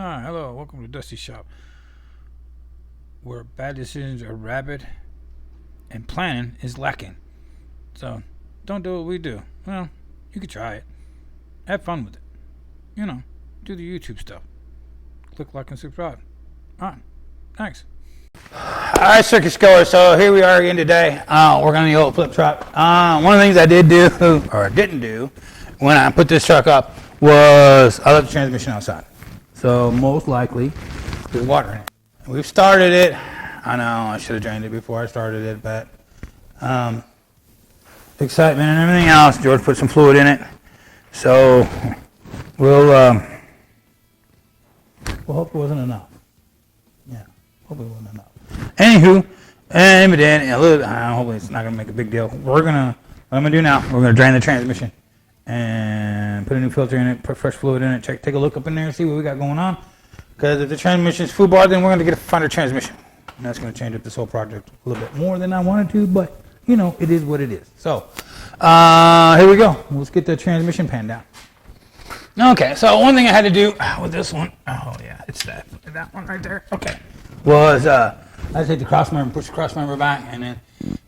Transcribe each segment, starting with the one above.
Hi, hello, welcome to Dusty Shop, where bad decisions are rabid and planning is lacking. So, don't do what we do. Well, you could try it. Have fun with it. You know, do the YouTube stuff. Click like and subscribe. Alright, thanks. Alright, circus goers, so here we are again today. We're on the old flip truck. One of the things I did do, or didn't do, when I put this truck up was I left the transmission outside. So most likely there's water in it. We've started it. I know I should have drained it before I started it, but excitement and everything else. George put some fluid in it, so we'll hope it wasn't enough. Yeah, hope it wasn't enough. Anywho, and then hopefully it's not gonna make a big deal. What I'm gonna do now, we're gonna drain the transmission and put a new filter in it, put fresh fluid in it, take a look up in there, see what we got going on. Because if the transmission is foobar, then we're going to find a transmission. And that's going to change up this whole project a little bit more than I wanted to, but, you know, it is what it is. So, here we go. Let's get the transmission pan down. Okay, so one thing I had to do with this one, oh yeah, it's that one right there, okay, was I had to take the cross member, push the cross member back, and then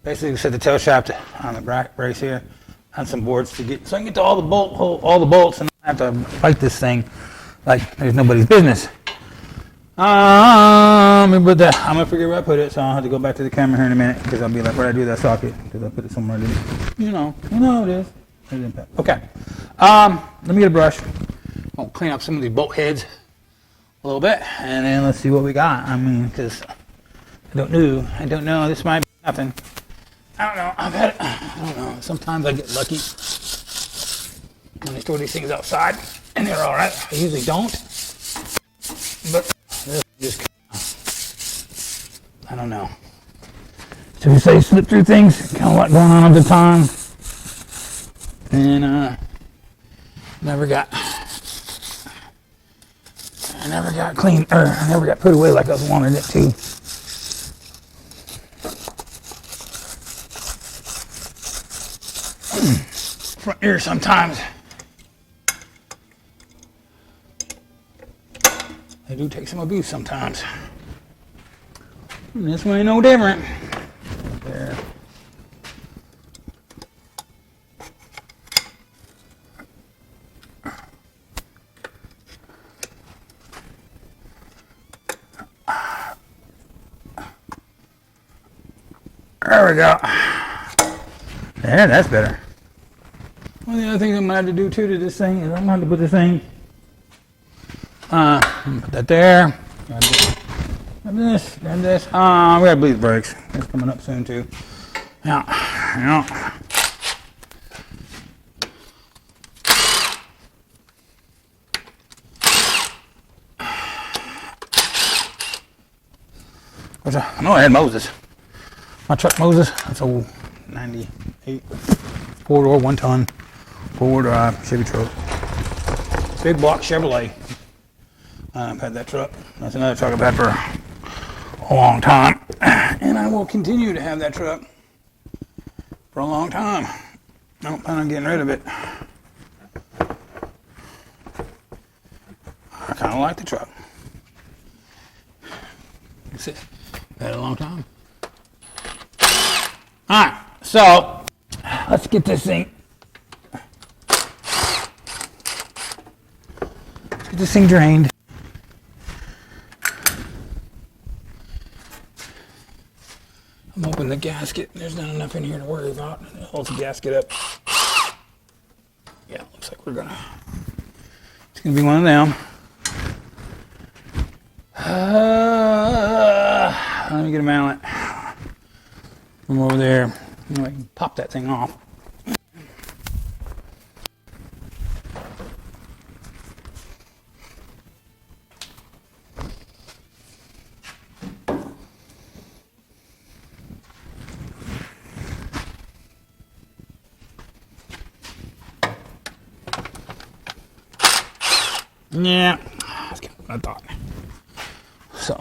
basically set the tail shaft on the brace here. On some boards so I can get to all the bolts, and I have to fight this thing like there's nobody's business. I'm gonna forget where I put it, so I'll have to go back to the camera here in a minute because I'll be like, where did I do that socket? Because I put it somewhere. You know it is. Okay. Let me get a brush. I'll clean up some of these bolt heads a little bit, and then let's see what we got. I mean, because I don't know. This might be nothing. I don't know. I don't know. Sometimes I get lucky when they throw these things outside, and they're all right. I usually don't, but just I don't know. So you say slip through things, kind of a lot going on at the time, and I never got clean, or I never got put away like I was wanting it to. Front ear sometimes. They do take some abuse sometimes. And this one ain't no different. There. There we go. Yeah, that's better. One of the other things I'm going to have to do too to this thing is I'm going to have to put this thing, put that there, grab this, we got to bleed brakes. That's coming up soon too. Yeah. I know I had Moses. My truck Moses, that's old 98, 4-door, 1-ton. 4-wheel drive Chevy truck. Big block Chevrolet. I've had that truck. That's another truck I've had for a long time. And I will continue to have that truck for a long time. I don't plan on getting rid of it. I kind of like the truck. That's it. Had it a long time. Alright, so let's get this thing. Get this thing drained. I'm hoping the gasket, there's not enough in here to worry about. It holds the gasket up. Yeah, looks like it's gonna be one of them. Let me get a mallet from over there. I can pop that thing off. Yeah, that's kind of what I thought. So,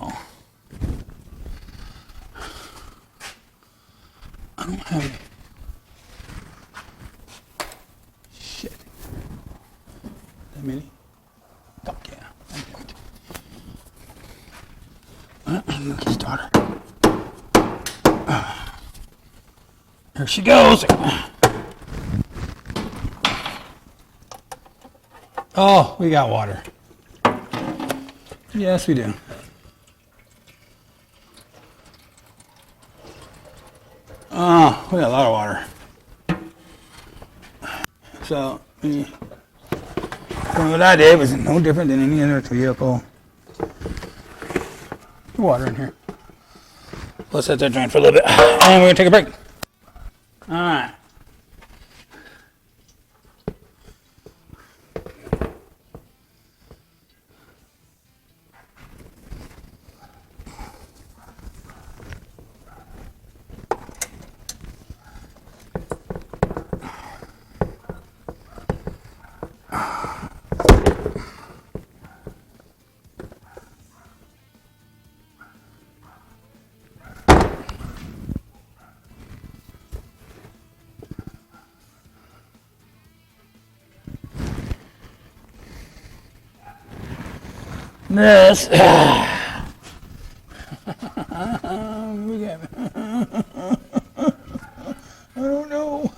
I don't have any. Shit. That many? Fuck yeah. Yuki's daughter. There she goes. Oh, we got water. Yes, we do. Oh, we got a lot of water. So, what I did was no different than any other vehicle. Water in here. Let's let that drain for a little bit. And we're going to take a break. All right. This. We got. I don't know.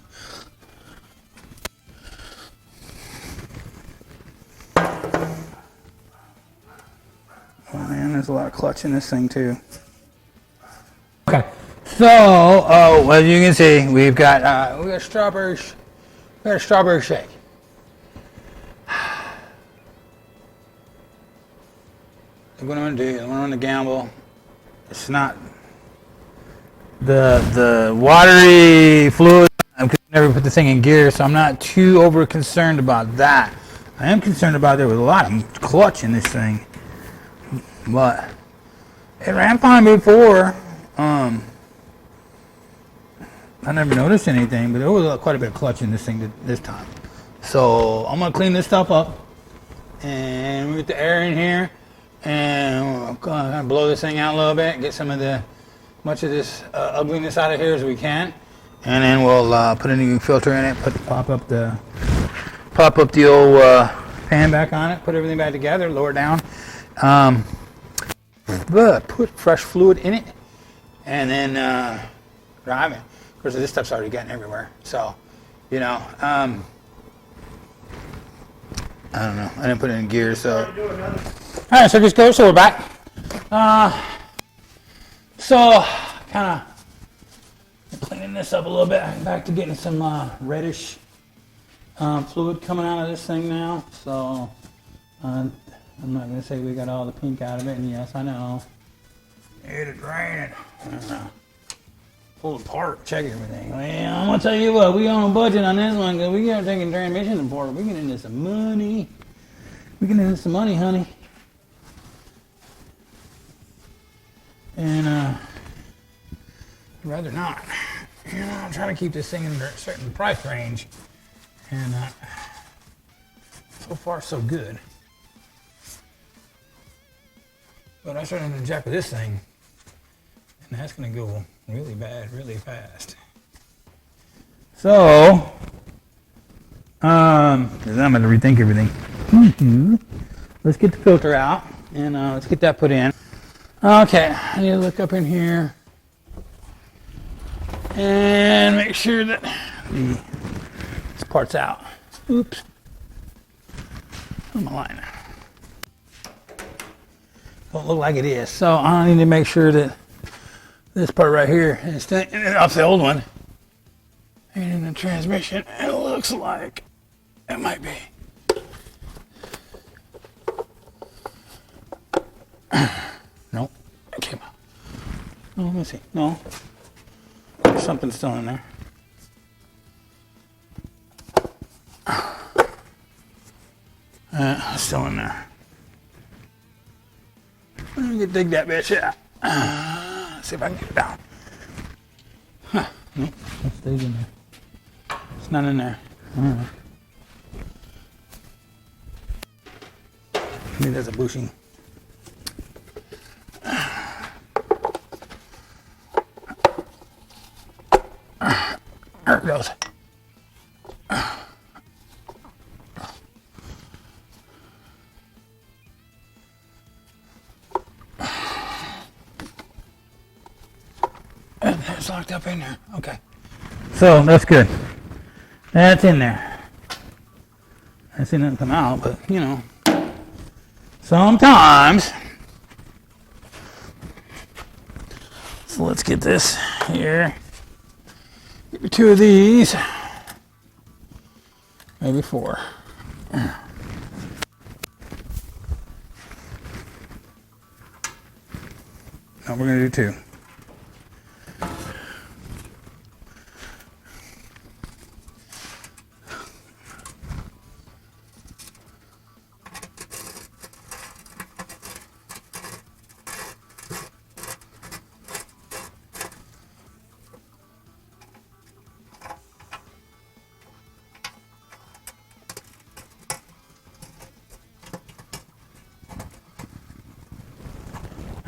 Oh man, there's a lot of clutch in this thing too. Okay, so as you can see, we've got strawberry, strawberry shake. What I'm gonna do is I'm gonna gamble. It's not the watery fluid. I could never put the thing in gear, so I'm not too over concerned about that. I am concerned about there was a lot of clutch in this thing, but it ran fine before. I never noticed anything, but there was quite a bit of clutch in this thing this time. So I'm gonna clean this stuff up, and we get the air in here. And we're gonna blow this thing out a little bit, get some of much of this ugliness out of here as we can, and then we'll put a new filter in it, pop up the old fan back on it, put everything back together, lower down, but put fresh fluid in it, and then drive it. Of course, this stuff's already getting everywhere, so you know. I don't know. I didn't put it in gear, so. All right, so just go. So we're back. So kind of cleaning this up a little bit. I'm back to getting some reddish fluid coming out of this thing now. So I'm not gonna say we got all the pink out of it. And yes, I know. Need to drain it. Pull it apart, check everything. Well, I'm gonna tell you what, we on a budget on this one because we got taking transmission apart. We get into some money. We get into some money, honey. And I'd rather not. You know, I'm trying to keep this thing in a certain price range. And so far, so good. But I started to jack with this thing, and that's gonna go really bad, really fast. So, I'm gonna rethink everything. Let's get the filter out, and let's get that put in. Okay, I need to look up in here and make sure that this part's out. Oops. On my line. Don't look like it is. So I need to make sure that this part right here is off the old one. And in the transmission, it looks like it might be. Nope, it came out. Oh, let me see. No, there's something still in there. Still in there. Let me dig that bitch out. See if I can get it down. Huh. Nope, it stays in there. It's not in there. All right. Maybe there's a bushing. There it goes. it's locked up in there. Okay. So that's good. That's in there. I see nothing come out, but you know, sometimes. So let's get this here. Give me 2 of these. Maybe 4. No, we're gonna do 2.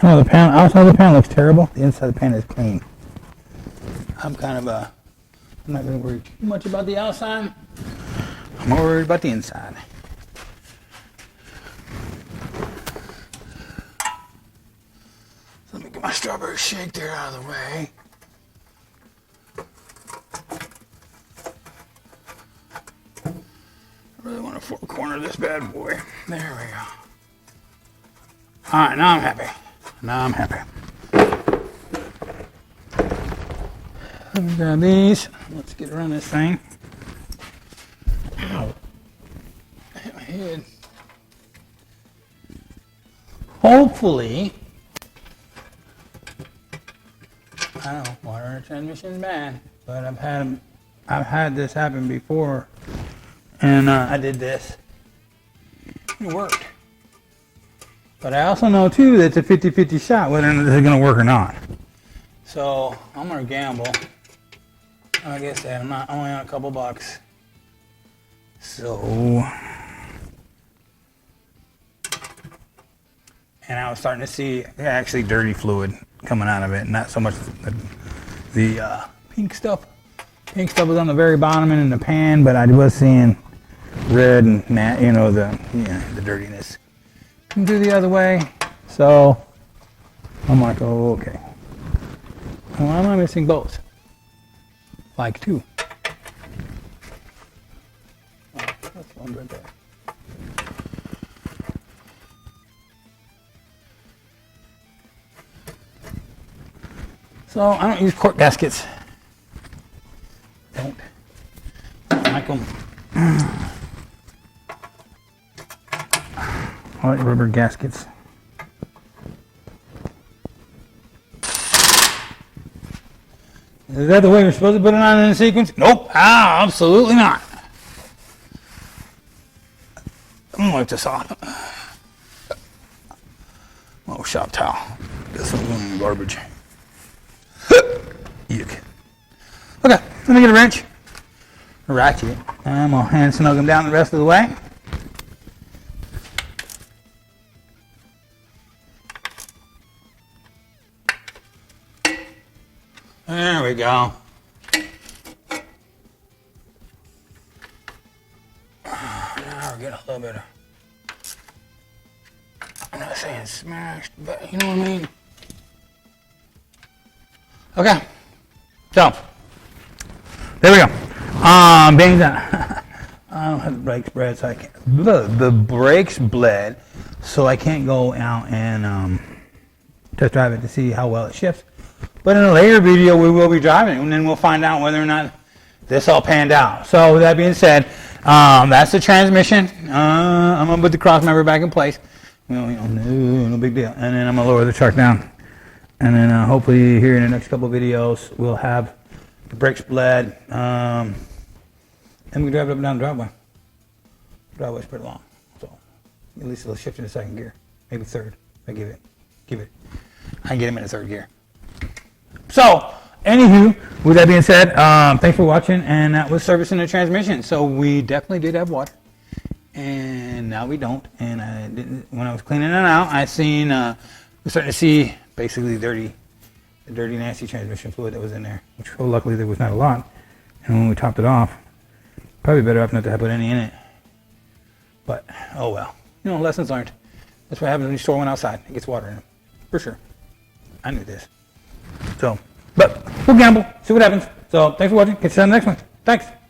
Oh, the pan, outside of the pan looks terrible. The inside of the pan is clean. I'm kind of I'm not going to worry too much about the outside. I'm more worried about the inside. So let me get my strawberry shake there out of the way. I really want to 4-corner this bad boy. There we go. All right, now I'm happy. Now I'm happy. Let me grab these. Let's get around this thing. Ow. I hit my head. Hopefully, I don't know, water in the transmission's bad, but I've had this happen before, and I did this. It worked. But I also know, too, that it's a 50-50 shot whether or not this is going to work or not. So, I'm going to gamble. Like I said, I'm not only on a couple bucks. So... And I was starting to see actually dirty fluid coming out of it. Not so much the pink stuff. Pink stuff was on the very bottom and in the pan, but I was seeing red and, the dirtiness. Do the other way, so I'm like, oh, okay. Why am I missing both? Like 2. Oh, that's one right there. So I don't use cork gaskets. Don't like them. I like rubber gaskets. Is that the way we're supposed to put it on in the sequence? Nope, absolutely not. I'm gonna wipe this off. Oh, shop towel. Guess I'm going in the garbage. Yuck. Okay, let me get a wrench, a ratchet. I'm gonna hand snug them down the rest of the way. There we go. Now we're getting a little bit of, I'm not saying smashed, but you know what I mean? Okay. So, there we go. Being that I don't have the brakes bled, so I can't, the brakes bled, so I can't go out and test drive it to see how well it shifts. But in a later video, we will be driving it, and then we'll find out whether or not this all panned out. So with that being said, that's the transmission. I'm going to put the cross member back in place. No big deal. And then I'm going to lower the truck down. And then hopefully here in the next couple of videos, we'll have the brakes bled. And we can drive it up and down the driveway. The driveway's pretty long. So at least it'll shift in the second gear. Maybe third. I give it. I can get him in the third gear. So, anywho, with that being said, thanks for watching, and that was servicing the transmission. So we definitely did have water, and now we don't. And I didn't. When I was cleaning it out, I seen we're starting to see basically the dirty, nasty transmission fluid that was in there. Which, well, luckily there was not a lot. And when we topped it off, probably better off not to have put any in it. But oh well, lessons learned. That's what happens when you store one outside. It gets water in it, for sure. I knew this. So, but We'll gamble. See what happens. So thanks for watching. Catch you on the next one. Thanks.